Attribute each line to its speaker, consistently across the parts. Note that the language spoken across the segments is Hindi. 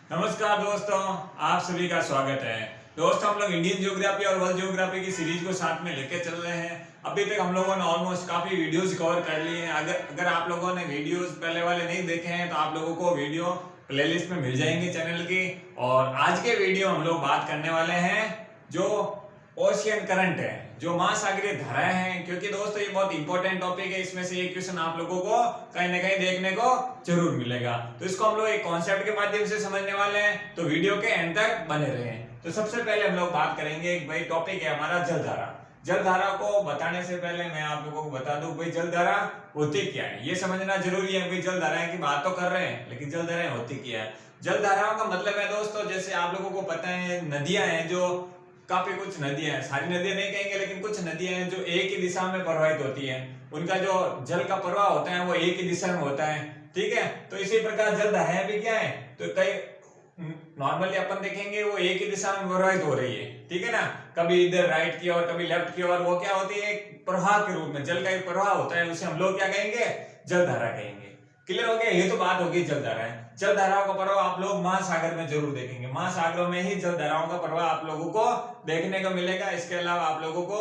Speaker 1: नमस्कार दोस्तों, आप सभी का स्वागत है। दोस्तों, हम लोग इंडियन ज्योग्राफी और वर्ल्ड ज्योग्राफी की सीरीज को साथ में लेके चल रहे हैं। अभी तक हम लोगों ने ऑलमोस्ट काफी वीडियोस कवर कर लिए हैं। अगर आप लोगों ने वीडियोस पहले वाले नहीं देखे हैं तो आप लोगों को वीडियो प्लेलिस्ट में मिल जाएंगे चैनल की। और आज के वीडियो हम लोग बात करने वाले हैं जो ओशियन करंट है, जो महासागरीय धाराएं हैं। क्योंकि दोस्तों ये बहुत इंपॉर्टेंट टॉपिक है, इसमें से एक क्वेश्चन आप लोगों को कहीं ना कहीं देखने को जरूर मिलेगा। तो इसको हम लोग एक कॉन्सेप्ट के माध्यम से समझने वाले हैं, तो वीडियो के एंड तक बने रहें। तो सबसे पहले हम लोग बात करेंगे, भाई टॉपिक है हमारा जलधारा। जलधारा को बताने से पहले मैं आप लोगों को बता दूं भाई जलधारा होती क्या है, ये समझना जरूरी है। भाई जलधाराएं की बात तो कर रहे हैं, लेकिन जलधाराएं होती क्या है। जलधाराओं का मतलब है दोस्तों, जैसे आप लोगों को पता है नदियां हैं, जो काफी कुछ नदियां हैं, सारी नदियां नहीं कहेंगे लेकिन कुछ नदियां हैं जो एक ही दिशा में प्रवाहित होती हैं। उनका जो जल का प्रवाह होता है वो एक ही दिशा में होता है, ठीक है। तो इसी प्रकार जलधाराएं भी क्या है, तो कई नॉर्मली अपन देखेंगे वो एक ही दिशा में प्रवाहित हो रही है, ठीक है ना। कभी इधर राइट की ओर, कभी लेफ्ट की ओर, वो क्या होती है, एक प्रवाह के रूप में जल का एक प्रवाह होता है, उसे हम लोग क्या कहेंगे, जलधारा कहेंगे। क्लियर हो गया, ये तो बात होगी जलधारा है। जलधाराओं का प्रवाह आप लोग महासागर में जरूर देखेंगे, महासागरों में ही जलधाराओं का प्रवाह आप लोगों को देखने को मिलेगा। इसके अलावा आप लोगों को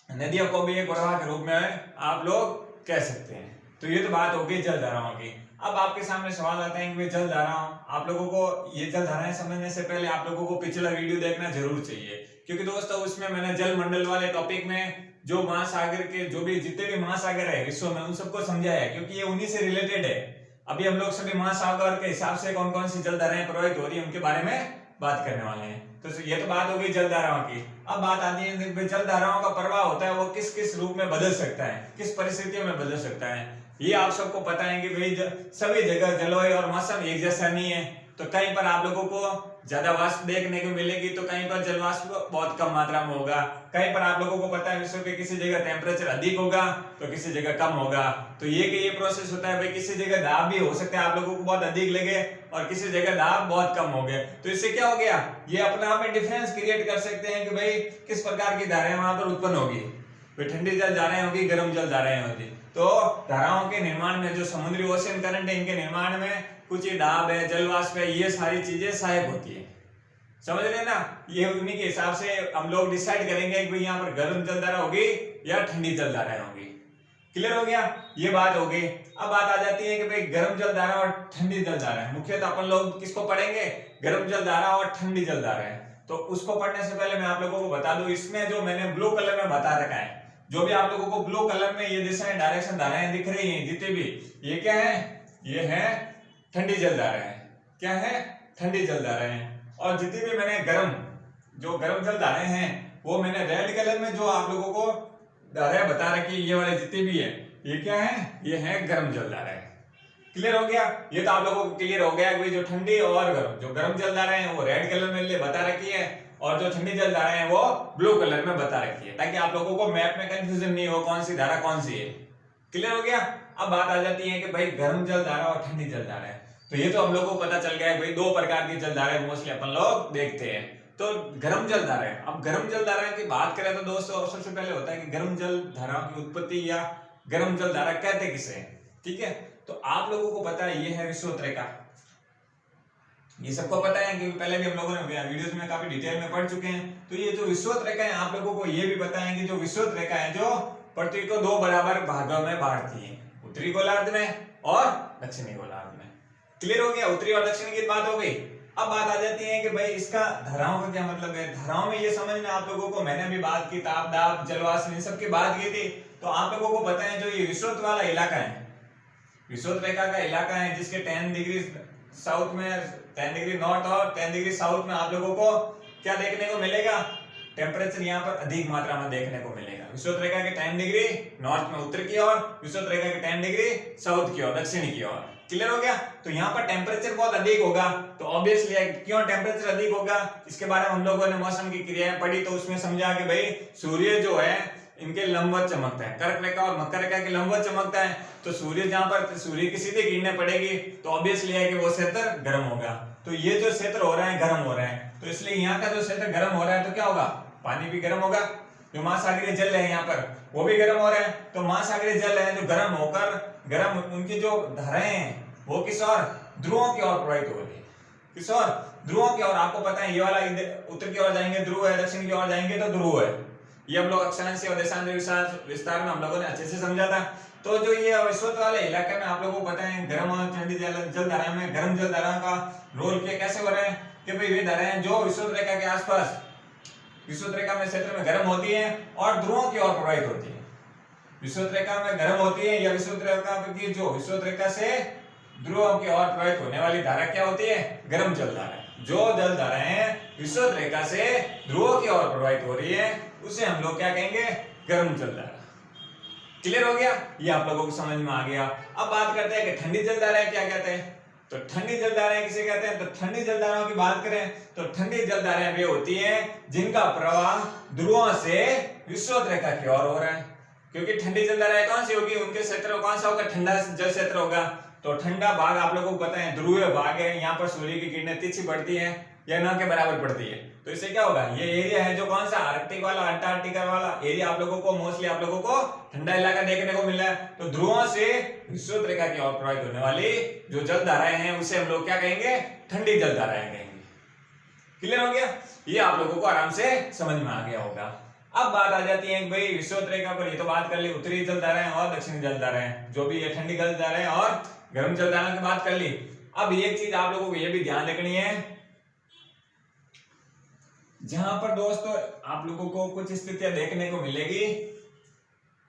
Speaker 1: नदियों को भी एक प्रवाह के रूप में आप लोग कह सकते हैं। तो ये तो बात होगी जलधाराओं की। अब आपके सामने सवाल आता है कि जलधाराओं, आप लोगों को ये जलधाराएं समझने से पहले आप लोगों को पिछला वीडियो देखना जरूर चाहिए, क्योंकि दोस्तों उसमें मैंने जल मंडल वाले टॉपिक में जो महासागर के जो भी जितने भी महासागर है विश्व में उन सबको समझाया है, क्योंकि ये उन्हीं से रिलेटेड है। अभी हम लोग सभी महासागर के हिसाब से कौन कौन सी जलधाराएं प्रवाहित हो रही है उनके बारे में बात करने वाले हैं। तो ये तो बात होगी जलधाराओं की। अब बात आती है जलधाराओं का प्रवाह होता है वो किस किस रूप में बदल सकता है, किस परिस्थितियों में बदल सकता है। ये आप सबको पता है कि भाई सभी जगह जलवायु और मौसम एक जैसा नहीं है। तो कहीं पर आप लोगों को ज्यादा वाष्प देखने को मिलेगी, तो कहीं पर जल वाष्प बहुत कम मात्रा में होगा। कहीं पर आप लोगों को पता है विश्व के किसी जगह टेम्परेचर अधिक होगा तो किसी जगह कम होगा। तो ये प्रोसेस होता है भाई, किसी जगह दाब भी हो सकता है आप लोगों को बहुत अधिक लगे और किसी जगह दाब बहुत कम हो गए। तो इससे क्या हो गया, ये अपने आप में डिफरेंस क्रिएट कर सकते हैं कि भाई किस प्रकार की धाराएं वहां पर उत्पन्न होगी। भाई ठंडी जल धाराएं होगी, गर्म जल धाराएं होगी। तो धाराओं के निर्माण में जो समुद्री ओशियन करंट है, इनके निर्माण में कुछ ये दाब है, जलवाष्प है, ये सारी चीजें सहायक होती है। समझ रहे ना। ये उन्हीं के हिसाब से हम लोग डिसाइड करेंगे कि भाई यहाँ पर गर्म जलधारा होगी या ठंडी जलधारा होगी। क्लियर हो गया, ये बात हो गई। अब बात आ जाती है कि भाई गर्म जलधारा और ठंडी जलधारा है। मुख्यतः अपन लोग किसको पढ़ेंगे, गर्म जलधारा और ठंडी जलधारा है। तो उसको पढ़ने से पहले मैं आप लोगों को बता दूं, इसमें जो मैंने ब्लू कलर में बता रखा है, जो भी आप लोगों को ब्लू कलर में ये दिशाएं डायरेक्शन धाराएं दिख रही हैं जितने भी, ये क्या है, ये है ठंडी जलधारा है। क्या है, ठंडी जलधारा है। और जितनी भी मैंने गर्म जलधाराएं हैं वो मैंने रेड कलर में जो आप लोगों को धाराएं बता रखी, ये वाले जितने भी है, ये क्या है, ये है गर्म जलधाराएं। क्लियर हो गया, ये तो आप लोगों को क्लियर हो गया कि जो ठंडी और गर्म, जो गर्म जलधाराएं हैं वो रेड कलर में बता रखी है और जो ठंडी जलधाराएं हैं वो ब्लू कलर में बता रखी है, ताकि आप लोगों को मैप में कंफ्यूजन नहीं हो कौन सी धारा कौन सी है। क्लियर हो गया। अब बात आ जाती है कि भाई गर्म जलधारा और ठंडी जलधारा है। तो ये तो हम लोग को पता चल गया है भाई दो प्रकार की जलधाराएं मोस्टली अपन लोग देखते हैं। तो गर्म जलधारा है। अब गर्म जलधारा की बात करें तो दोस्तों सबसे पहले होता है कि गर्म जलधाराओं की उत्पत्ति या गर्म जलधारा कहते किसे हैं, ठीक है। तो आप लोगों को पता है ये है विषुवत रेखा, ये सबको पता है कि पहले भी हम लोगों ने वीडियोस में काफी डिटेल में पढ़ चुके हैं। तो ये जो विषुवत रेखा है, आप लोगों को ये भी पता है कि जो विषुवत रेखा है जो पृथ्वी को दो बराबर भागों में बांटती है, उत्तरी गोलार्ध में और दक्षिणी गोलार्ध में। क्लियर हो गया, उत्तरी और दक्षिण की बात हो गई। अब बात आ जाती है कि भाई इसका धाराओं का क्या मतलब है। धाराओं में ये समझना आप लोगों को, मैंने भी बात की ताप दाब जलवाष्प इन सब की बात की थी। तो आप लोगों को पता है जो ये विषुवत वाला इलाका है, विषुवत रेखा का इलाका है जिसके 10 डिग्री साउथ में, 10 डिग्री नॉर्थ और 10 डिग्री साउथ में आप लोगों को क्या देखने को मिलेगा, टेम्परेचर यहाँ पर अधिक मात्रा में देखने को मिलेगा। विषुवत रेखा के 10 डिग्री नॉर्थ में उत्तर की ओर, विषुवत रेखा के 10 डिग्री साउथ की ओर दक्षिण की ओर। क्लियर हो गया। तो यहाँ पर टेम्परेचर बहुत अधिक होगा। तो ऑब्वियसली क्यों टेम्परेचर अधिक होगा, इसके बारे में हम लोगों ने मौसम की क्रियाएं पढ़ी, तो उसमें समझा कि भाई सूर्य जो है इनके लंबवत चमकता है, कर्क रेखा और मकर रेखा के लंबवत चमकता है। तो सूर्य जहां पर सूर्य की सीधी किरणें पड़ेगी तो ऑब्वियसली है कि वो क्षेत्र गर्म होगा। तो ये जो क्षेत्र हो रहा है गर्म हो रहा है, तो इसलिए यहाँ का जो क्षेत्र गर्म हो रहा है तो क्या होगा, पानी भी गर्म होगा। जो महासागरीय जल है यहाँ पर वो भी गर्म हो रहे हैं। तो महासागरीय जल है जो गर्म होकर, गर्म उनकी जो धाराएं हैं वो किस ओर, ध्रुवों की ओर प्रवाहित हो रही है। किस ओर, ध्रुवों की ओर। आपको पता है ये वाला उत्तर की ओर जाएंगे ध्रुव है, दक्षिण की ओर जाएंगे तो ध्रुव है। ये हम लोग अक्षांश और देशांतर विस्तार में हम लोगों ने अच्छे से समझा था। तो जो ये विषुवत वाले इलाके में आप लोगों को पता है गर्म और ठंडी जल धारा में गर्म जल धारा का रोल क्या कैसे हो रहा है कि भाई वे धाराएं जो विषुवत रेखा के आसपास, विषुवत रेखा में क्षेत्र में गर्म होती है और ध्रुवों की ओर प्रवाहित होती है। विषुवत रेखा में गर्म होती है या विषुवत रेखा की जो विषुवत रेखा से ध्रुवों की ओर प्रवाहित होने वाली धारा क्या होती है, गर्म जल धारा। जो जल धाराएं विषुवत रेखा से ध्रुवों की ओर प्रवाहित हो रही है उसे हम लोग क्या कहेंगे, गर्म जल धारा। क्लियर हो गया, ये आप लोगों को समझ में आ गया। अब बात करते हैं कि ठंडी जल धाराएं क्या कहते हैं। तो ठंडी जल धाराएं किसे कहते हैं, तो ठंडी जल धाराओं की बात करें तो ठंडी जल धाराएं वे होती हैं जिनका प्रवाह ध्रुवों से विषुवत रेखा की ओर हो रहा है। क्योंकि ठंडी जल धाराएं कौन सी होगी, उनके क्षेत्र कौन सा होगा, ठंडा जल क्षेत्र होगा। तो ठंडा भाग आप लोगों को पता है ध्रुवीय भाग है, यहाँ पर सूर्य की किरणें तिरछी पड़ती है या न के बराबर पड़ती है। तो इससे क्या होगा, ये एरिया है जो कौन सा, आर्कटिक वाला, अंटार्कटिका वाला एरिया आप लोगों को मोस्टली आप लोगों को ठंडा इलाका देखने को मिल रहा है। तो ध्रुवों से विषुवत रेखा की ओर प्रवाहित होने वाली जो जल धाराएं हैं उसे हम लोग क्या कहेंगे, ठंडी जल धाराएं कहेंगे। क्लियर हो गया, ये आप लोगों को आराम से समझ में आ गया होगा। अब बात आ जाती है भाई विषुवत रेखा पर, ये तो बात कर ली उत्तरी जल धाराएं और दक्षिणी जल धाराएं, जो भी ये ठंडी जल धाराएं और गर्म जल धाराओं की बात कर ली। अब एक चीज आप लोगों को ये भी ध्यान रखनी है, जहां पर दोस्तों आप लोगों को कुछ स्थितियां देखने को मिलेगी,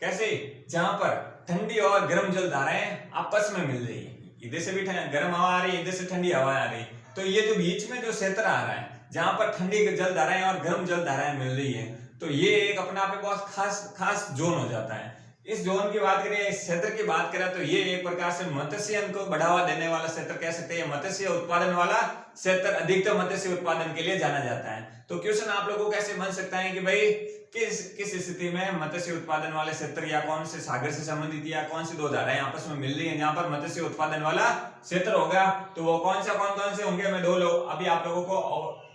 Speaker 1: कैसे, जहां पर ठंडी और गर्म जल धाराएं आपस में मिल रही है, इधर से भी गर्म हवा आ रही है, इधर से ठंडी हवा आ रही है। तो ये जो बीच में जो क्षेत्र आ रहा है जहां पर ठंडी जल धाराएं और गर्म जल धाराएं मिल रही है, तो ये एक अपने आप में बहुत खास जोन हो जाता है। इस जोन की बात करें, इस क्षेत्र की बात करें तो ये एक प्रकार से मत्स्य को बढ़ावा देने वाला क्षेत्र कह सकते हैं, मत्स्य उत्पादन वाला क्षेत्र, अधिकतम मत्स्य उत्पादन के लिए जाना जाता है। तो क्वेश्चन आप लोगों को कैसे बन सकता है कि भाई किस स्थिति में मत्स्य उत्पादन वाले क्षेत्र या कौन से सागर से संबंधित या कौन सी दो धाराएं आपस में मिल रही है जहां पर मत्स्य उत्पादन वाला क्षेत्र होगा, तो वो कौन से होंगे, मैं दो लोग अभी आप लोगों को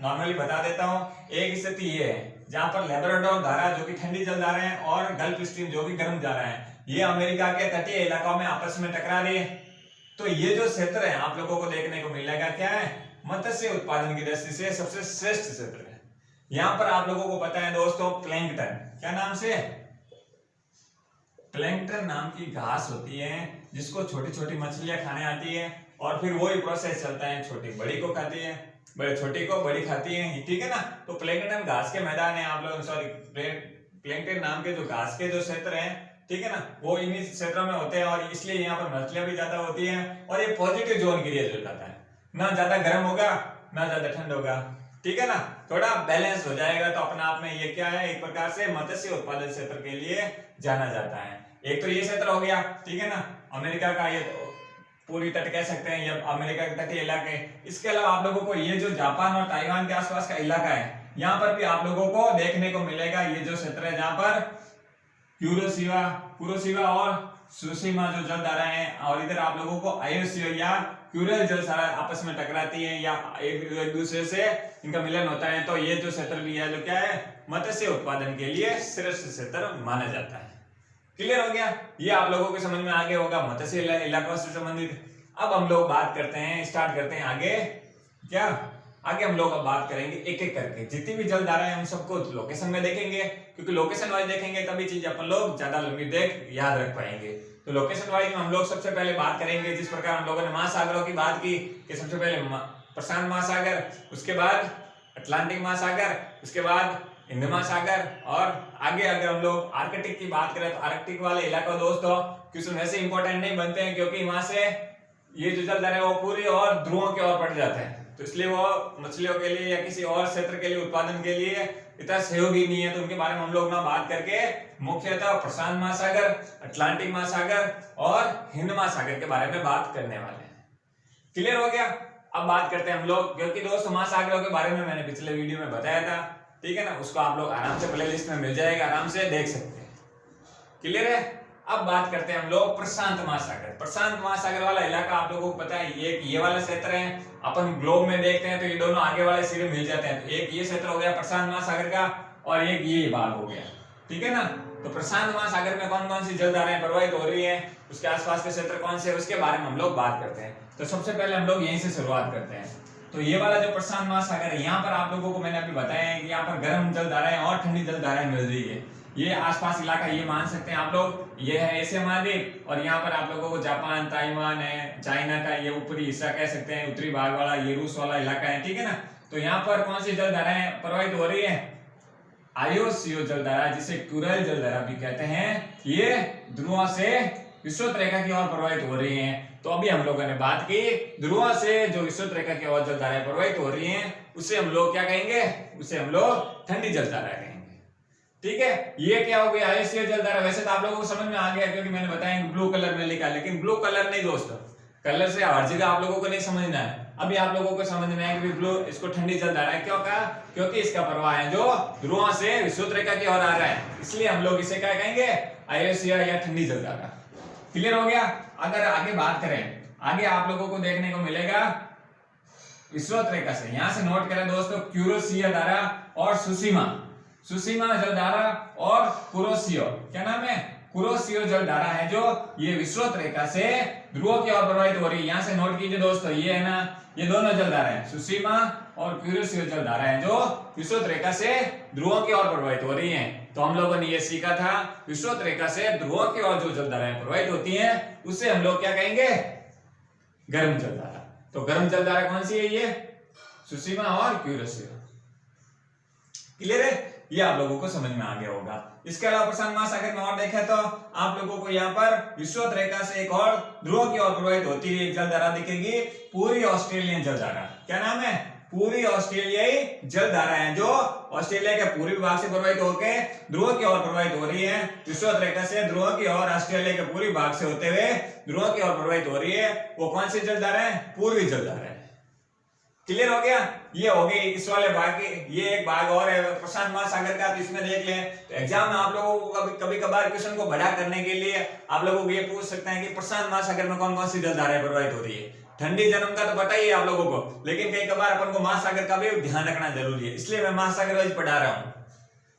Speaker 1: नॉर्मली बता देता हूं। एक स्थिति ये है जहां पर लेब्राडोर धारा जो कि ठंडी जल धारा है और गल्फ स्ट्रीम जो कि गर्म धारा है, ये अमेरिका के तटीय इलाकों में आपस में टकरा रही है। तो ये जो क्षेत्र है आप लोगों को देखने को मिलेगा क्या है, मत्स्य उत्पादन की दृष्टि से सबसे श्रेष्ठ क्षेत्र है। यहाँ पर आप लोगों को पता है दोस्तों, प्लैंकटन, क्या नाम से, प्लैंकटन नाम की घास होती है जिसको छोटी छोटी मछलियां खाने आती है और फिर वही प्रोसेस चलता है, छोटी बड़ी को खाती है, बड़े छोटी को बड़ी खाती है, ठीक है ना। तो प्लैंकटन घास के मैदान है, आप लोग सॉरी प्लैंकटन नाम के जो घास के जो क्षेत्र हैं, ठीक है ना, वो इन्हीं क्षेत्रों में होते हैं और इसलिए यहाँ पर मछलियां भी ज्यादा होती हैं और ये पॉजिटिव जोन के लिए जाता है, ना ज्यादा गर्म होगा ना ज्यादा ठंड होगा, ठीक है ना, थोड़ा बैलेंस हो जाएगा। तो अपने आप में ये क्या है, एक प्रकार से मत्स्य उत्पादन क्षेत्र के लिए जाना जाता है। एक तो ये क्षेत्र हो गया, ठीक है ना, अमेरिका का ये पूरी तट कह सकते हैं, ये अमेरिका के तटीय इलाके। इसके अलावा आप लोगों को ये जो जापान और ताइवान के आसपास का इलाका है, यहाँ पर भी आप लोगों को देखने को मिलेगा ये जो क्षेत्र है जहाँ पर कुरोशिवा और सुशिमा जो जल धाराएं हैं, और इधर आप लोगों को आयोशियो या क्यूरल जल धारा आपस में टकराती है या एक दूसरे से इनका मिलन होता है। तो ये जो क्षेत्र भी है जो क्या है, मत्स्य उत्पादन के लिए श्रेष्ठ क्षेत्र माना जाता है। क्लियर हो गया, ये आप लोगों को समझ में आ गया होगा मत्स्य इलाकों से संबंधित। अब हम लोग बात करते हैं, स्टार्ट करते हैं आगे, क्या आगे हम लोग अब बात करेंगे एक एक करके, जितनी भी जल धाराएं हम सबको लोकेशन में देखेंगे, क्योंकि लोकेशन वाइज देखेंगे तभी चीज अपन लोग ज्यादा लंबी देख याद रख पाएंगे। तो लोकेशन वाइज में हम लोग सबसे पहले बात करेंगे, जिस प्रकार हम लोगों ने महासागरों की बात की कि सबसे पहले प्रशांत महासागर, उसके बाद अटलांटिक महासागर, उसके बाद हिंद महासागर, और आगे अगर हम लोग आर्कटिक की बात करें तो आर्कटिक वाले इलाका दोस्तों क्वेश्चन वैसे इंपॉर्टेंट नहीं बनते हैं, क्योंकि वहां से ये जो जल धाराएं वो पूरी और ध्रुवों की ओर पड़ जाते हैं, तो इसलिए वो मछलियों के लिए या किसी और क्षेत्र के लिए उत्पादन के लिए इतना सहयोगी नहीं है। तो उनके बारे में हम लोग ना बात करके मुख्यतः प्रशांत महासागर, अटलांटिक महासागर और हिंद महासागर के बारे में बात करने वाले हैं। क्लियर हो गया, अब बात करते हैं हम लोग, क्योंकि दोस्तों महासागरों के बारे में मैंने पिछले वीडियो में बताया था, ठीक है ना, उसको आप लोग आराम से प्लेलिस्ट में मिल जाएगा, आराम से देख सकते हैं। क्लियर है, अब बात करते हैं हम लोग प्रशांत महासागर। प्रशांत महासागर वाला इलाका आप लोगों को पता है, ये वाला क्षेत्र है, अपन ग्लोब में देखते हैं तो ये दोनों आगे वाले सिरे मिल जाते हैं। तो एक ये क्षेत्र हो गया प्रशांत महासागर का और एक ये भाग हो गया, ठीक है ना। तो प्रशांत महासागर में कौन कौन सी जलधाराएं प्रवाहित हो रही है, उसके आसपास के क्षेत्र कौन से, उसके बारे में हम लोग बात करते हैं। तो सबसे पहले हम लोग यहीं से शुरुआत करते हैं। तो ये वाला जो प्रशांत महासागर है, यहाँ पर आप लोगों को मैंने अभी बताया है कि यहाँ पर गर्म जलधाराएं और ठंडी जलधाराएं मिल रही है। ये आसपास इलाका ये मान सकते हैं आप लोग, ये है एशिया महाद्वीप, और यहाँ पर आप लोगों को जापान, ताइवान है, चाइना का ये ऊपरी हिस्सा कह सकते हैं, उत्तरी भाग वाला ये रूस वाला इलाका है, ठीक है ना। तो यहाँ पर कौन सी जलधाराएं प्रवाहित हो रही है, आयोसीओ जलधारा, जिसे क्यूरेल जलधारा भी कहते हैं, ये ध्रुव से विषुवत रेखा की ओर प्रवाहित हो रही हैं। तो अभी हम लोगों ने बात की ध्रुव से जो विषुवत रेखा की ओर जलधाराएं प्रवाहित हो रही हैं, उसे हम लोग क्या कहेंगे, उसे हम लोग ठंडी जलधारा कहेंगे, ठीक है। ये क्या हो गया, आयोसीय जलधारा। वैसे तो आप लोगों को समझ में आ गया क्योंकि मैंने बताया ब्लू कलर में लिखा, लेकिन ब्लू कलर नहीं दोस्तों, कलर से हर जगह आप लोगों को नहीं समझना है। अभी आप लोगों को समझना है कि ब्लू, इसको ठंडी जलधारा है, क्यों कहा, क्योंकि इसका प्रवाह है जो ध्रुव से विषुवत रेखा की ओर आ रहा है, इसलिए हम लोग इसे क्या कहेंगे, आयोसीय या ठंडी जलधारा। क्लियर हो गया। अगर आगे बात करें, आगे आप लोगों को देखने को मिलेगा विषुवत रेखा से, यहां से नोट करें दोस्तों, क्यूरोसीय धारा और सुसीमा, सुसीमा जलधारा और कुरोसियो, क्या नाम है, कुरोसियो जलधारा है जो ये विषुवत रेखा से ध्रुव की ओर प्रवाहित हो रही है। यहां से नोट कीजिए दोस्तों, ये है ना, ये दोनों जलधारा है, सुसीमा और कुरोसियो जलधारा है जो विषुवत रेखा से ध्रुव की ओर प्रवाहित हो रही हैं। तो हम लोगों ने ये सीखा था, विषुवत रेखा से ध्रुव की ओर जो जलधाराएं प्रवाहित होती हैं, उसे हम लोग क्या कहेंगे, गर्म जलधारा। तो गर्म जलधारा कौन सी है, ये सुसीमा और कुरोसियो। क्लियर है, ये आप लोगों को समझ में आ गया होगा। इसके अलावा प्रशांत महासागर में और देखें तो आप लोगों को यहाँ पर विषुवत रेखा से एक और ध्रुव की ओर प्रवाहित होती हुई एक जलधारा दिखेगी, पूरी ऑस्ट्रेलियन जलधारा। क्या नाम है, पूरी ऑस्ट्रेलियाई जलधारा है जो ऑस्ट्रेलिया के पूर्वी भाग से प्रवाहित होकर ध्रुव की ओर प्रवाहित हो रही है। विषुवत रेखा से ध्रुव की ओर ऑस्ट्रेलिया के पूर्वी भाग से होते हुए ध्रुव की ओर प्रवाहित हो रही है। वो कौन सी जलधारा है, पूर्वी जलधारा है। क्लियर हो गया, ये हो गई इस वाले भाग की। ये एक भाग और है प्रशांत महासागर का, तो इसमें देख लें। तो एग्जाम में आप लोगों को कभी कभार क्वेश्चन को बड़ा करने के लिए आप लोगों को ये पूछ सकते हैं कि प्रशांत महासागर में कौन कौन सी जलधाराएं प्रवाहित हो रही है। ठंडी जन्म का तो पता ही है आप लोगों को, लेकिन कई कभार अपन को महासागर का भी ध्यान रखना जरूरी है, इसलिए मैं महासागर वाइज पढ़ा रहा हूँ,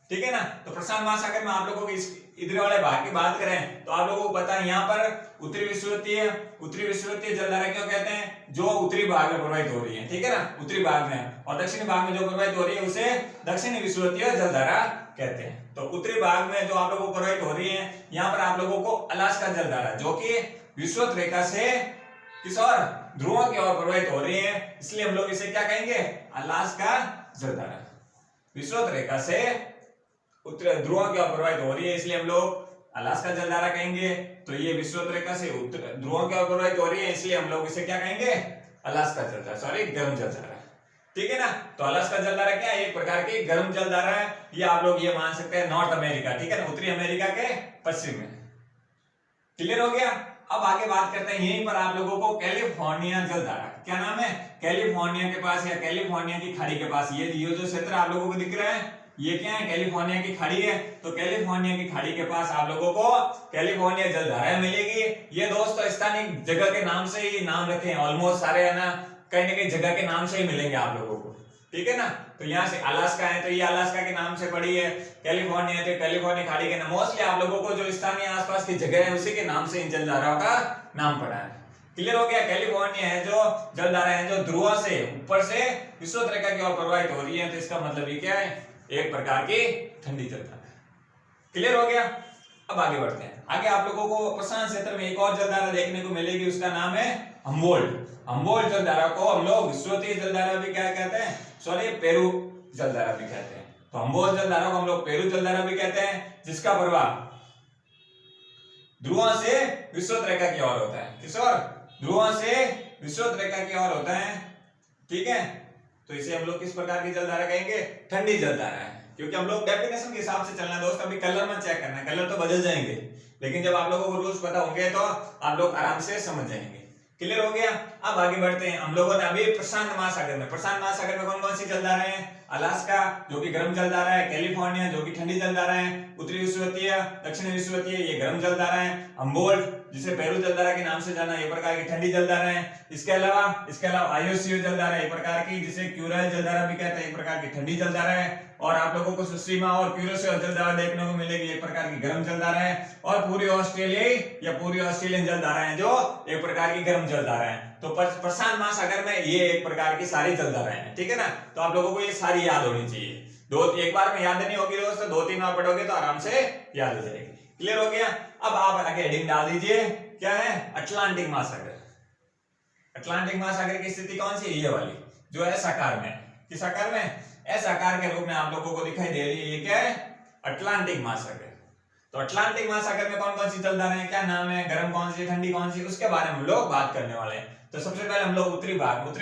Speaker 1: ठीक है ना। तो प्रशांत महासागर में आप लोगों को इधर वाले भाग की बात करें तो आप लोगों को पता है, यहाँ पर उत्तरी विषुवतीय जलधारा क्यों कहते हैं, जो उत्तरी भाग में प्रवाहित हो रही है, ठीक है ना, उत्तरी भाग में, और दक्षिणी भाग में जो प्रवाहित हो रही है उसे दक्षिणी विषुवतीय जलधारा कहते हैं। तो उत्तरी भाग में जो आप लोगों को प्रवाहित हो रही है, यहाँ पर आप लोगों को अलास्का जलधारा, जो कि विषुवत रेखा से किस और, ध्रुव की ओर प्रवाहित हो रही है, इसलिए हम लोग इसे क्या कहेंगे, अलास्का जलधारा। विषुवत रेखा से उत्तर ध्रुव की ओर प्रवाहित हो रही है, इसलिए हम लोग अलास्का जलधारा कहेंगे। तो ये विषुवत रेखा से ध्रुव की ओर प्रवाहित हो रही है, इसलिए हम लोग इसे क्या कहेंगे, अलास्का जलधारा, सॉरी गर्म जलधारा, ठीक है ना। तो अलास्का जलधारा क्या है, एक प्रकार की गर्म जलधारा है। ये आप लोग ये मान सकते हैं नॉर्थ अमेरिका, ठीक है ना, उत्तरी अमेरिका के पश्चिम में। क्लियर हो गया। अब आगे बात करते हैं, यहीं पर आप लोगों को कैलिफोर्निया जलधारा, क्या नाम है, कैलिफोर्निया के पास या कैलिफोर्निया की खाड़ी के पास, ये जो क्षेत्र आप लोगों को दिख रहा है, ये क्या है, कैलिफोर्निया की खाड़ी है। तो कैलिफोर्निया की खाड़ी के पास आप लोगों को कैलिफोर्निया जलधारा मिलेगी। ये दोस्तों स्थानीय जगह के नाम से ही नाम रखे हैं, ऑलमोस्ट सारे है ना, कहीं ना कहीं जगह के नाम से ही मिलेंगे आप लोगों को, ठीक है ना। तो यहाँ से अलास्का है, तो ये अलास्का के नाम से पड़ी है, कैलिफोर्निया तो कैलिफोर्निया खाड़ी के नाम, मोस्टली आप लोगों को जो स्थानीय आसपास की जगह है उसी के नाम से इन जलधाराओं का नाम पड़ा है। क्लियर हो गया। कैलिफोर्निया है जो जलधारा है जो ध्रुव से ऊपर से विषुवत रेखा की ओर प्रवाहित हो रही है, तो इसका मतलब ये क्या है, एक प्रकार की ठंडी जलधारा। क्लियर हो गया। अब आगे बढ़ते हैं। आगे आप लोगों को प्रशांत क्षेत्र में एक और जलधारा देखने को मिलेगी, उसका नाम है हम्बोल्ट। हम्बोल्ट जलधारा को हम लोग विषुवतीय जलधारा भी क्या कहते हैं, सॉरी पेरू जलधारा भी कहते हैं। तो हम्बोल्ट जलधारा को हम लोग पेरू जलधारा भी कहते हैं, जिसका प्रवाह ध्रुव से विषुवत रेखा की ओर होता है। किस ओर, ध्रुव से विषुवत रेखा की ओर होता है, ठीक है। तो इसे हम लोग किस प्रकार की जलधारा कहेंगे, ठंडी जलधारा है। क्योंकि हम लोग डेफिनेशन के हिसाब से चलना है दोस्त, अभी कलर मत चेक करना, कलर तो बदल जाएंगे, लेकिन जब आप लोगों को रूल्स पता होंगे तो आप लोग आराम से समझ जाएंगे। क्लियर हो गया। अब आगे बढ़ते हैं। हम लोगों ने अभी प्रशांत महासागर में कौन कौन सी जलधाराएं हैं, अलास्का जो कि गर्म जलधारा है, कैलिफोर्निया जो कि ठंडी जलधारा है, उत्तरी विषुवतीय, दक्षिणी विषुवतीय ये गर्म जलधारा है, हम्बोल्ट जिसे पेरू जलधारा के नाम से जाना, ये प्रकार की ठंडी जलधारा है। इसके अलावा आयोसीओ जलधारा, एक प्रकार की जिसे क्यूराइल जलधारा भी कहते हैं, एक प्रकार की ठंडी जलधारा है। और आप लोगों को सुसीमा और क्यूरोसियो जलधारा देखने को मिलेगी, एक प्रकार की गर्म जलधारा है। और पूरी ऑस्ट्रेलियन जलधारा है जो एक प्रकार की गर्म जलधारा है। तो प्रशांत महासागर में ये एक प्रकार की सारी जलधाराएं हैं, ठीक है ना। तो आप लोगों को ये सारी याद होनी चाहिए। एक बार में याद नहीं होगी दोस्तों, 2-3 बार पढ़ोगे तो आराम से याद हो जाएगी। क्लियर हो गया। अब आप आगे हेडिंग डाल दीजिए, क्या है, अटलांटिक महासागर। अटलांटिक महासागर की स्थिति कौन सी है, ये वाली जो है साकार में, किस आकार में, एस आकार के रूप में आप लोगों को दिखाई दे रही है। ये क्या है, अटलांटिक महासागर। तो अटलांटिक महासागर में कौन कौन सी जलधाराएं हैं, क्या नाम है, गर्म कौन सी, ठंडी कौन सी, उसके बारे में हम लोग बात करने वाले हैं। तो सबसे पहले हम लोग उत्तरी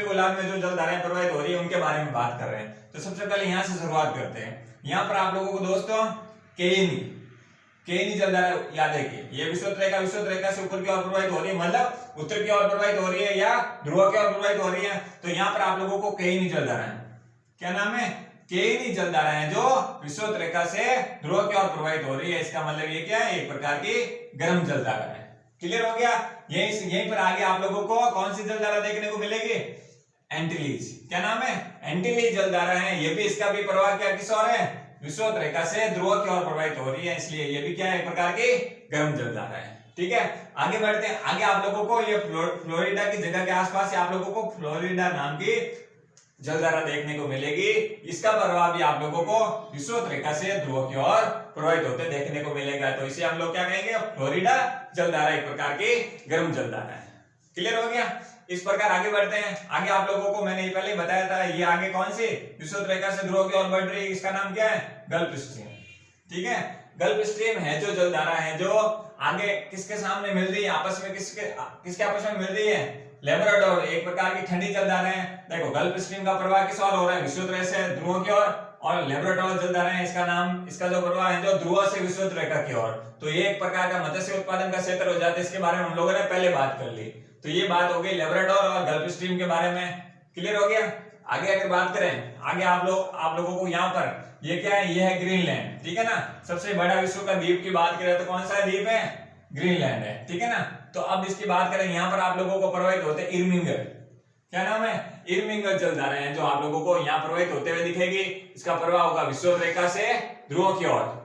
Speaker 1: गोलार्ध में जो जलधाराएं प्रवाहित हो रही है उनके बारे में बात कर रहे हैं। तो सबसे पहले यहाँ से शुरुआत करते हैं। यहाँ पर आप लोगों को दोस्तों केनी जलधारा याद है कि ये विषुवत रेखा से ऊपर की ओर प्रवाहित हो रही है, मतलब उत्तर की ओर प्रवाहित हो रही है या ध्रुव की ओर प्रवाहित हो रही है। तो यहाँ पर आप लोगों को केनी जलधारा है, क्या नाम है, केनी जलधारा है जो विषुवत रेखा से ध्रुव की ओर प्रवाहित हो रही है। इसका मतलब ये क्या है, एक प्रकार की गर्म जलधारा है। क्लियर हो गया। यहीं पर आगे आप लोगों को कौन सी जलधारा देखने को मिलेगी, एंटीलीज, क्या नाम है, एंटीलीज जलधारा है। ये भी, इसका भी प्रवाह क्या किस ओर है, विषुवत रेखा से ध्रुव की ओर प्रवाहित हो रही है, इसलिए ये भी क्या है, एक प्रकार की गर्म जलधारा है। ठीक है, आगे बढ़ते हैं। आगे आप लोगों को ये फ्लोरिडा की जगह के आसपास आप लोगों को फ्लोरिडा नाम की जलधारा देखने को मिलेगी। इसका प्रभाव भी आप लोगों को विषुवत रेखा से ध्रुव की ओर प्रवाहित होते देखने को मिलेगा। तो इसे हम लोग क्या कहेंगे, फ्लोरिडा जलधारा, एक प्रकार की गर्म जलधारा है। क्लियर हो गया। इस प्रकार आगे बढ़ते हैं। आगे आप लोगों को मैंने पहले ही बताया था, ये आगे कौन सी विषुवत रेखा से ध्रुव की ओर बढ़ रही है, इसका नाम क्या है, गल्फ स्ट्रीम। ठीक है, गल्फ स्ट्रीम है जो जलधारा है जो आगे किसके सामने मिल रही है, आपस में किसके आपस में मिल रही है, लेब्राडोर, एक प्रकार की ठंडी जलधारा है। देखो गल्फ स्ट्रीम का प्रवाह किस ओर हो रहा है, विषुवत रेखा से ध्रुव की ओर, और लेब्राडोर जलधारा है, इसका जो प्रवाह है जो ध्रुव से विषुवत रेखा की ओर। तो ये एक प्रकार का मत्स्य उत्पादन का क्षेत्र हो जाता है। इसके बारे में हम लोगों ने पहले बात कर ली। तो ये बात हो गई लेब्राडोर और गल्फ स्ट्रीम के बारे में। क्लियर हो गया। आगे अगर बात करें, आगे आप लोगों को यहाँ पर ये क्या है, ये है ग्रीनलैंड। ठीक है ना, सबसे बड़ा विश्व का द्वीप की बात करें तो कौन सा द्वीप है, ग्रीनलैंड है। ठीक है ना। तो अब इसकी बात करें, यहाँ पर आप लोगों को प्रवाहित होते हैं इर्मिंगर, क्या नाम है, इर्मिंगर जलधारा है जो आप लोगों को यहाँ प्रवाहित होते हुए दिखेगी। इसका प्रवाह होगा विषुवत रेखा से ध्रुव की ओर।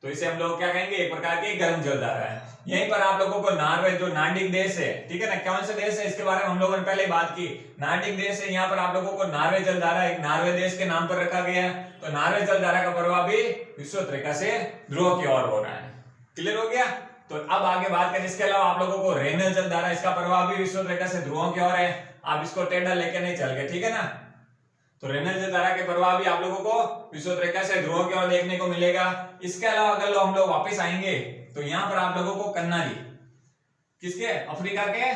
Speaker 1: तो इसे हम लोग क्या कहेंगे, एक प्रकार की गर्म जलधारा है। यहीं पर आप लोगों को नॉर्वे जो नार्डिक देश है, ठीक है ना, कौन से देश है इसके बारे में हम लोगों ने पहले बात की, नार्डिक देश है। यहाँ पर आप लोगों को नॉर्वे जलधारा एक नॉर्वे देश के नाम पर रखा गया है। तो नॉर्वे जलधारा का प्रवाह भी विषुवत रेखा से ध्रुव की ओर हो रहा है। क्लियर हो गया। तो अब आगे बात करें, इसके अलावा आप लोगों को रेनल जलधारा, इसका प्रवाह भी विषुवत रेखा से ध्रुव की ओर है। आप इसको टेढ़ा लेके नहीं चल गए, ठीक है ना। तो रेनल जलधारा के प्रवाह भी आप लोगों को विषुवत रेखा से ध्रुव की ओर देखने को मिलेगा। इसके अलावा अगर हम लोग वापस आएंगे तो यहाँ पर आप लोगों को कन्नारी, किसके, अफ्रीका के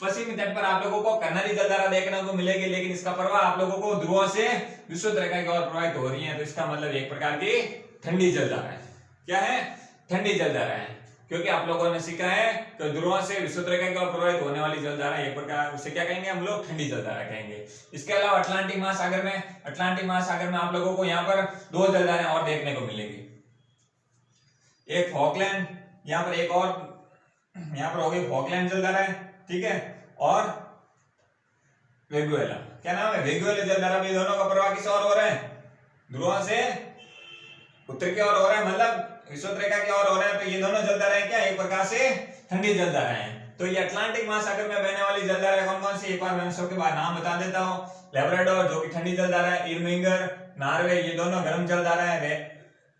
Speaker 1: पश्चिमी तट पर आप लोगों को कन्नारी जलधारा देखने को मिलेगी। लेकिन इसका प्रवाह आप लोगों को ध्रुव से विषुवत रेखा की ओर प्रवाहित हो रही है। तो इसका मतलब एक प्रकार की ठंडी जलधारा है। क्या है, ठंडी जलधारा है। क्योंकि आप लोगों ने सीखा है कि ध्रुव से विषुवत रेखा की ओर प्रवाहित होने वाली जलधारा एक प्रकार, उसे क्या कहेंगे हम लोग, ठंडी जलधारा कहेंगे। इसके अलावा अटलांटिक महासागर में आप लोगों को यहाँ पर 2 जलधाराएं और देखने को मिलेगी। एक फॉकलैंड, यहाँ पर एक और, यहाँ पर होगी फॉकलैंड जलधारा है, ठीक है, और वेगुएला, क्या नाम है, वेगुएला जलधारा भी। दोनों का प्रवाह किस ओर हो रहा है, ध्रुव से उत्तर की ओर हो रहा है, मतलब विषुवत रेखा की ओर हो रहा है। तो ये दोनों जलधाराएं क्या, एक प्रकार से ठंडी जलधाराएं हैं। तो ये अटलांटिक महासागर में बहने वाली जलधाराएं कौन कौन सी, एक बार मैं सबके बाद नाम बता देता हूँ। लेब्राडोर जो कि ठंडी जलधारा है, इर्मिंगर, नॉर्वे, ये दोनों गर्म जलधारा है।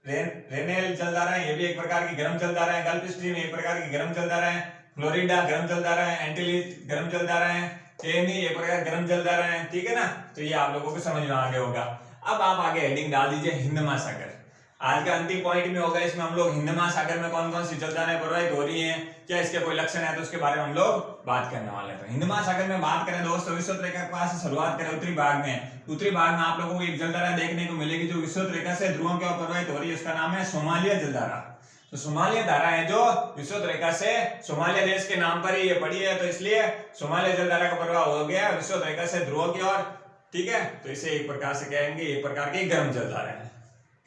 Speaker 1: रेनेल जलधारा है, ये भी एक प्रकार की गर्म जलधारा है। गल्फ स्ट्रीम एक प्रकार की गर्म जलधारा है। फ्लोरिडा गर्म जलधारा है। एंटीलीज गर्म जलधारा है। केनी एक प्रकार गर्म जलधारा है। ठीक है ना। तो ये आप लोगों को समझ में आ गया होगा। अब आप आगे हेडिंग डाल दीजिए हिंद महासागर। आज का अंतिम पॉइंट में होगा, इसमें हम लोग हिंद महासागर में कौन कौन सी जलधाराएं प्रवाहित हो रही हैं, क्या इसके कोई लक्षण है, तो उसके बारे में हम लोग बात करने वाले हैं। तो हिंद महासागर में बात करें दोस्तों, विषुवत रेखा के पास से शुरुआत करें उत्तरी भाग में आप लोगों को एक जलधारा देखने को मिलेगी जो विषुवत रेखा से ध्रुवों की ओर प्रवाहित हो रही है। उसका नाम है सोमालिया जलधारा। तो सोमालिया धारा है जो विषुवत रेखा से सोमालिया देश के नाम पर ही ये पड़ी है, तो इसलिए सोमालिया जलधारा का प्रवाह हो गया विषुवत रेखा से ध्रुव की ओर। ठीक है, तो इसे एक प्रकार से कहेंगे एक प्रकार की गर्म जलधारा है।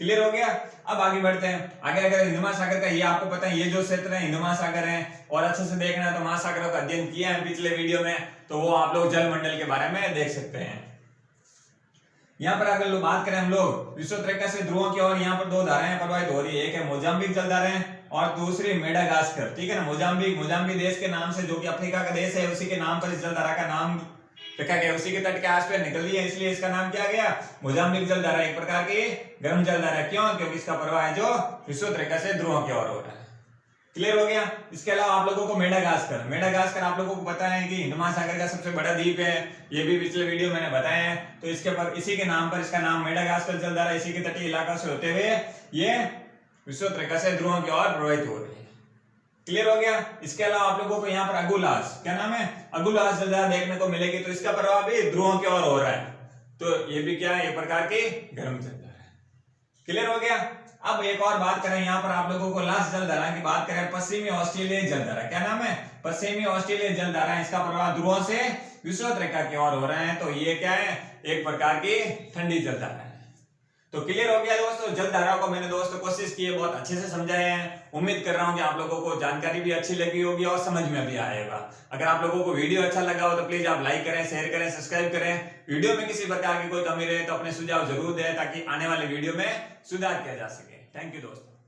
Speaker 1: क्लियर हो गया। अब आगे बढ़ते हैं। आगे अगर हिंद महासागर का, ये आपको पता है, ये जो क्षेत्र है हिंद महासागर है, और अच्छे से देखना है तो महासागरों का अध्ययन किया है पिछले वीडियो में, तो वो आप लोग जलमंडल के बारे में देख सकते हैं। यहाँ पर अगर बात करें हम लोग विश्वोत्तरिका से ध्रुवों की ओर, यहाँ पर दो धाराएं प्रवाहित हो रही है, एक है मोजाम्बिक जलधाराएं और दूसरी मेडागास्कर, ठीक है ना। मोजाम्बिक देश के नाम से, जो कि अफ्रीका का देश है, उसी के नाम पर इस जलधारा का नाम रखा गया, उसी के तट के आसपास निकल रही है, इसलिए इसका नाम क्या गया, मोजाम्बिक जलधारा। एक प्रकार की गर्म जलधारा, क्यों, क्योंकि इसका प्रवाह है जो विश्वोत्तरिका से ध्रुवों की ओर हो रहा है। क्लियर हो गया। इसके अलावा आप लोगों को मेडागास्कर आप लोगों को पता है कि हिंद महासागर का सबसे बड़ा द्वीप है, ये भी पिछले वीडियो मैंने बताया है। तो इसके पर, इसी के नाम पर इसका नाम मेडागास्कर जलधारा, इसी के तटीय इलाका से होते हुए ये विश्वोत्तरिका से ध्रुवों की ओर प्रवाहित हो रही है। क्लियर हो गया। इसके अलावा आप लोगों को यहाँ पर अगुलास, क्या नाम है, अगुलास जलधारा देखने को मिलेगी, तो इसका प्रवाह भी ध्रुवों की ओर हो रहा है, तो ये भी क्या है, एक प्रकार की गर्म जलधारा है। क्लियर हो गया। अब एक और बात करें, यहाँ पर आप लोगों को लास्ट जलधारा की बात करें, पश्चिमी ऑस्ट्रेलियाई जलधारा, क्या नाम है, पश्चिमी ऑस्ट्रेलियाई जलधारा। इसका प्रवाह ध्रुवों से विश्वोत्तरिका की ओर हो रहा है, तो ये क्या है, एक प्रकार की ठंडी जलधारा है। तो क्लियर हो गया दोस्तों। जलधाराओं को मैंने दोस्तों कोशिश की है, बहुत अच्छे से समझाए हैं। उम्मीद कर रहा हूं कि आप लोगों को जानकारी भी अच्छी लगी होगी और समझ में भी आएगा। अगर आप लोगों को वीडियो अच्छा लगा हो तो प्लीज आप लाइक करें, शेयर करें, सब्सक्राइब करें। वीडियो में किसी प्रकार की कोई कमी रहे तो अपने सुझाव जरूर दें, ताकि आने वाले वीडियो में सुधार किया जा सके। थैंक यू दोस्तों।